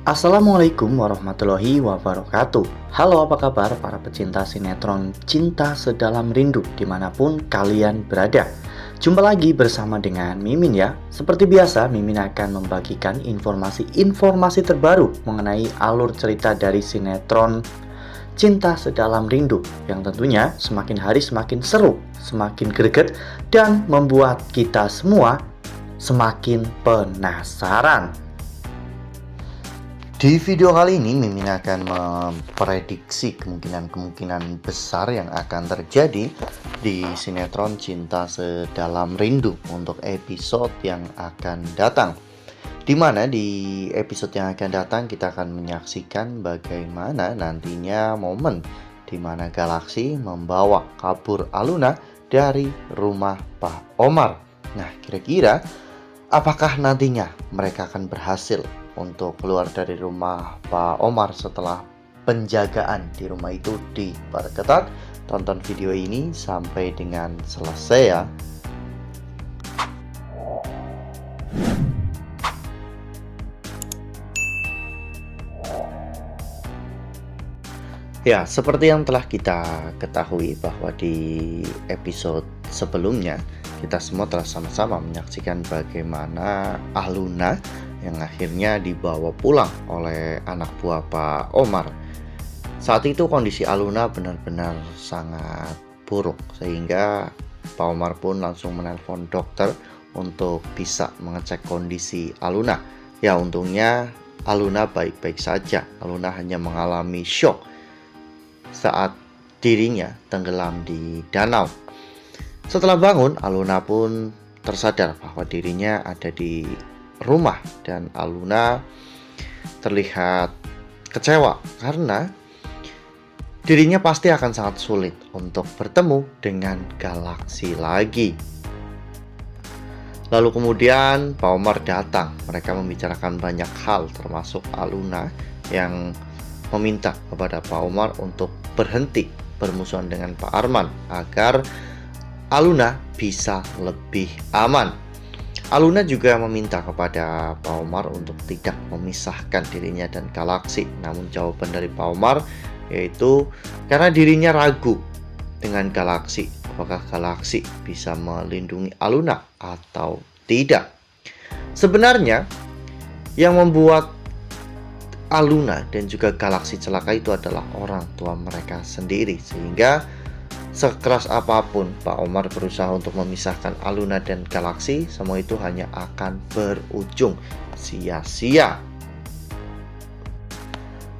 Assalamualaikum warahmatullahi wabarakatuh. Halo, apa kabar para pecinta sinetron Cinta Sedalam Rindu dimanapun kalian berada. Jumpa lagi bersama dengan Mimin ya. Seperti biasa, Mimin akan membagikan informasi terbaru mengenai alur cerita dari sinetron Cinta Sedalam Rindu yang tentunya semakin hari semakin seru, semakin greget, dan membuat kita semua semakin penasaran. Di video kali ini, Mimin akan memprediksi kemungkinan besar yang akan terjadi di sinetron Cinta Sedalam Rindu untuk episode yang akan datang. Di mana di episode yang akan datang kita akan menyaksikan bagaimana nantinya momen di mana Galaksi membawa kabur Aluna dari rumah Pak Omar. Nah, kira-kira apakah nantinya mereka akan berhasil untuk keluar dari rumah Pak Omar setelah penjagaan di rumah itu diperketat? Tonton video ini sampai dengan selesai ya. Ya, seperti yang telah kita ketahui bahwa di episode sebelumnya kita semua telah sama-sama menyaksikan bagaimana Aluna yang akhirnya dibawa pulang oleh anak buah Pak Omar. Saat itu kondisi Aluna benar-benar sangat buruk, sehingga Pak Omar pun langsung menelpon dokter untuk bisa mengecek kondisi Aluna. Ya, untungnya Aluna baik-baik saja. Aluna hanya mengalami shock saat dirinya tenggelam di danau. Setelah bangun, Aluna pun tersadar bahwa dirinya ada di rumah, dan Aluna terlihat kecewa karena dirinya pasti akan sangat sulit untuk bertemu dengan Galaksi lagi. Lalu kemudian Pak Omar datang. Mereka membicarakan banyak hal, termasuk Aluna yang meminta kepada Pak Omar untuk berhenti bermusuhan dengan Pak Arman agar Aluna bisa lebih aman. Aluna juga meminta kepada Pak Omar untuk tidak memisahkan dirinya dan Galaksi. Namun jawaban dari Pak Omar yaitu karena dirinya ragu dengan Galaksi, apakah Galaksi bisa melindungi Aluna atau tidak. Sebenarnya yang membuat Aluna dan juga Galaksi celaka itu adalah orang tua mereka sendiri, sehingga sekeras apapun Pak Omar berusaha untuk memisahkan Aluna dan Galaksi, semua itu hanya akan berujung sia-sia.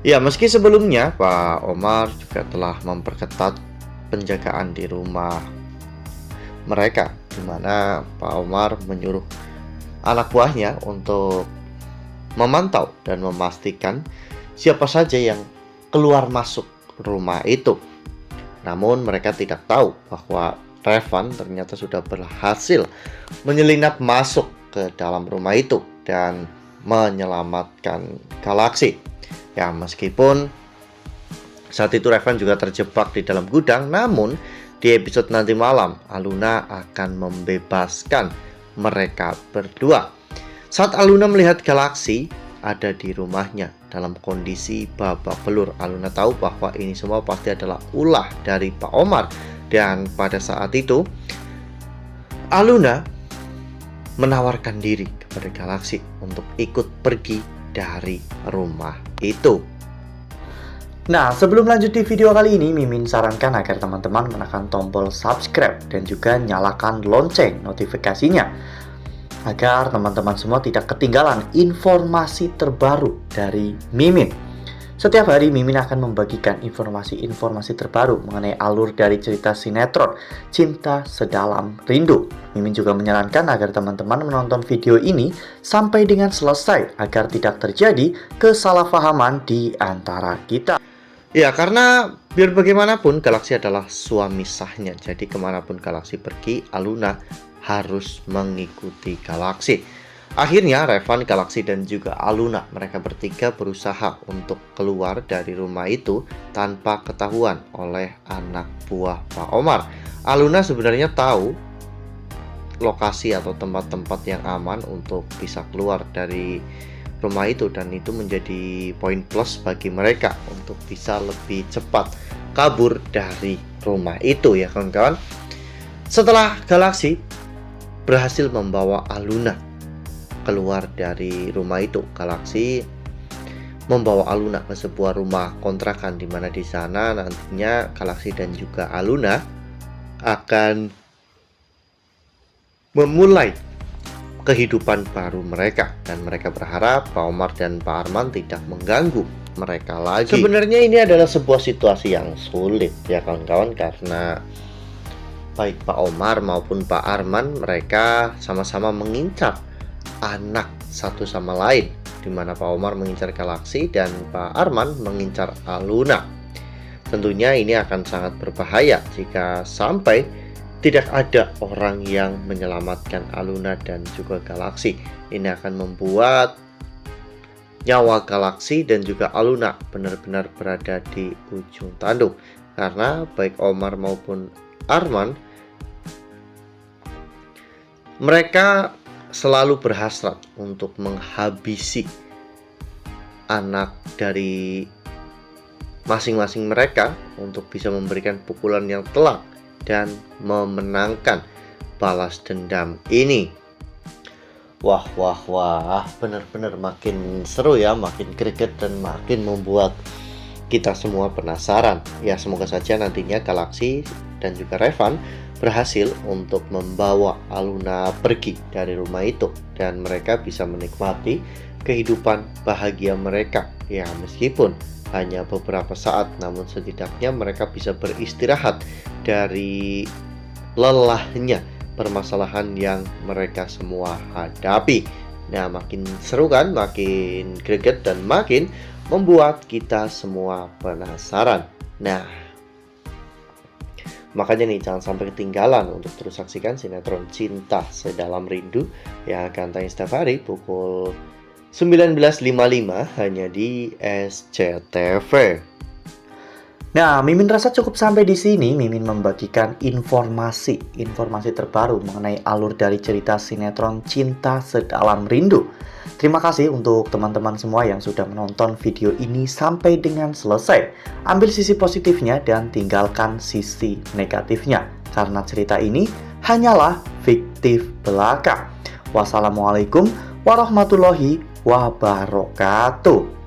Ya, meski sebelumnya Pak Omar juga telah memperketat penjagaan di rumah mereka, di mana Pak Omar menyuruh anak buahnya untuk memantau dan memastikan siapa saja yang keluar masuk rumah itu. Namun mereka tidak tahu bahwa Revan ternyata sudah berhasil menyelinap masuk ke dalam rumah itu dan menyelamatkan Galaksi. Ya, meskipun saat itu Revan juga terjebak di dalam gudang, namun di episode nanti malam Aluna akan membebaskan mereka berdua. Saat Aluna melihat Galaksi ada di rumahnya dalam kondisi babak belur, Aluna tahu bahwa ini semua pasti adalah ulah dari Pak Omar. Dan pada saat itu Aluna menawarkan diri kepada Galaksi untuk ikut pergi dari rumah itu. Nah, sebelum lanjut di video kali ini, Mimin sarankan agar teman-teman menekan tombol subscribe dan juga nyalakan lonceng notifikasinya, agar teman-teman semua tidak ketinggalan informasi terbaru dari Mimin. Setiap hari Mimin akan membagikan informasi-informasi terbaru mengenai alur dari cerita sinetron Cinta Sedalam Rindu. Mimin juga menyarankan agar teman-teman menonton video ini sampai dengan selesai agar tidak terjadi kesalahpahaman di antara kita. Ya, karena biar bagaimanapun Galaksi adalah suami sahnya. Jadi kemanapun Galaksi pergi, Aluna harus mengikuti Galaksi. Akhirnya Revan, Galaksi, dan juga Aluna, mereka bertiga berusaha untuk keluar dari rumah itu tanpa ketahuan oleh anak buah Pak Omar. Aluna sebenarnya tahu lokasi atau tempat-tempat yang aman untuk bisa keluar dari rumah itu, dan itu menjadi poin plus bagi mereka untuk bisa lebih cepat kabur dari rumah itu ya kawan-kawan. Setelah Galaxy berhasil membawa Aluna keluar dari rumah itu, Galaxy membawa Aluna ke sebuah rumah kontrakan, di mana di sana nantinya Galaxy dan juga Aluna akan memulai kehidupan baru mereka, dan mereka berharap Pak Omar dan Pak Arman tidak mengganggu mereka lagi. Sebenarnya ini adalah sebuah situasi yang sulit ya kawan-kawan, karena baik Pak Omar maupun Pak Arman mereka sama-sama mengincar anak satu sama lain, di mana Pak Omar mengincar Galaxy dan Pak Arman mengincar Aluna. Tentunya ini akan sangat berbahaya jika sampai tidak ada orang yang menyelamatkan Aluna dan juga Galaxy. Ini akan membuat nyawa Galaxy dan juga Aluna benar-benar berada di ujung tanduk, karena baik Omar maupun Arman mereka selalu berhasrat untuk menghabisi anak dari masing-masing mereka untuk bisa memberikan pukulan yang telak dan memenangkan balas dendam ini. Wah, benar-benar makin seru ya, makin greget dan makin membuat kita semua penasaran. Ya, semoga saja nantinya Galaxy dan juga Revan berhasil untuk membawa Aluna pergi dari rumah itu, dan mereka bisa menikmati kehidupan bahagia mereka. Ya, meskipun hanya beberapa saat, namun setidaknya mereka bisa beristirahat dari lelahnya permasalahan yang mereka semua hadapi. Nah, makin seru kan, makin greget dan makin membuat kita semua penasaran. Nah, makanya nih jangan sampai ketinggalan untuk terus saksikan sinetron Cinta Sedalam Rindu yang akan tayang setiap hari pukul 19.55 hanya di SCTV. Nah, Mimin rasa cukup sampai di sini. Mimin membagikan informasi terbaru mengenai alur dari cerita sinetron Cinta Sedalam Rindu. Terima kasih untuk teman-teman semua yang sudah menonton video ini sampai dengan selesai. Ambil sisi positifnya dan tinggalkan sisi negatifnya, karena cerita ini hanyalah fiktif belaka. Wassalamualaikum warahmatullahi wabarakatuh.